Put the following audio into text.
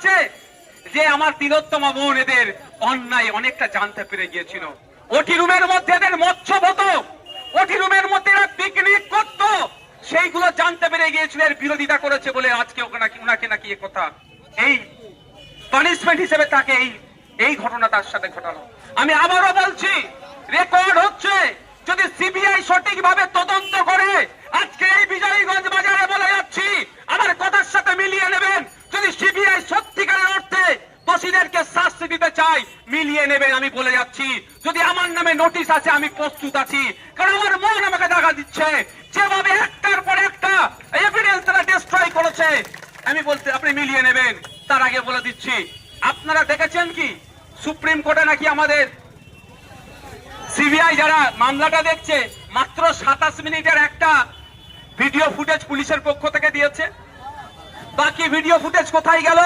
আছে যে আমার তিলোত্তমা বোন এদের অন্যায় অনেকটা জানতে পেরে গিয়েছিল। ওটি রুমের মধ্যে এদের মৎস্য হতো, ওটি রুমের মধ্যে এরা পিকনিক করত, সেইগুলো জানতে পেরে গিয়েছিল, এর বিরোধিতা করেছে বলে আজকে ওনাকে নাকি এ কথা এই পানিশমেন্ট হিসেবে তাকে এই ঘটনা তার সাথে ঘটানো। আমি আবারও বলছি, রেকর্ড হচ্ছে, যদি সিবিআই সঠিকভাবে তদন্ত করে, আজকে এই বিজয়গঞ্জ বাজারে বলে যাচ্ছি, আমার কথার সাথে মিলিয়ে নেবেন, যদি সিবিআই সত্যিকারের অর্থে দোষীদেরকে শাস্তি দিতে চাই, মিলিয়ে নেবেন। আমি বলে যাচ্ছি, যদি আমার নামে নোটিশ আছে আমি প্রস্তুত আছি, কারণ আমার মন আমাকে দেখা দিচ্ছে যেভাবে একটার পর একটা এভিডেন্স তারা ডিস্ট্রয় করেছে। আমি বলতে আপনি মিলিয়ে নেবেন। তার আগে বলে দিচ্ছি, আপনারা দেখেছেন কি সুপ্রিম কোর্টে নাকি আমাদের সিবিআই যারা মামলাটা দেখছে মাত্র 27 মিনিটের একটা ভিডিও ফুটেজ পুলিশের পক্ষ থেকে দিয়েছে, বাকি ভিডিও ফুটেজ কোথায় গেল?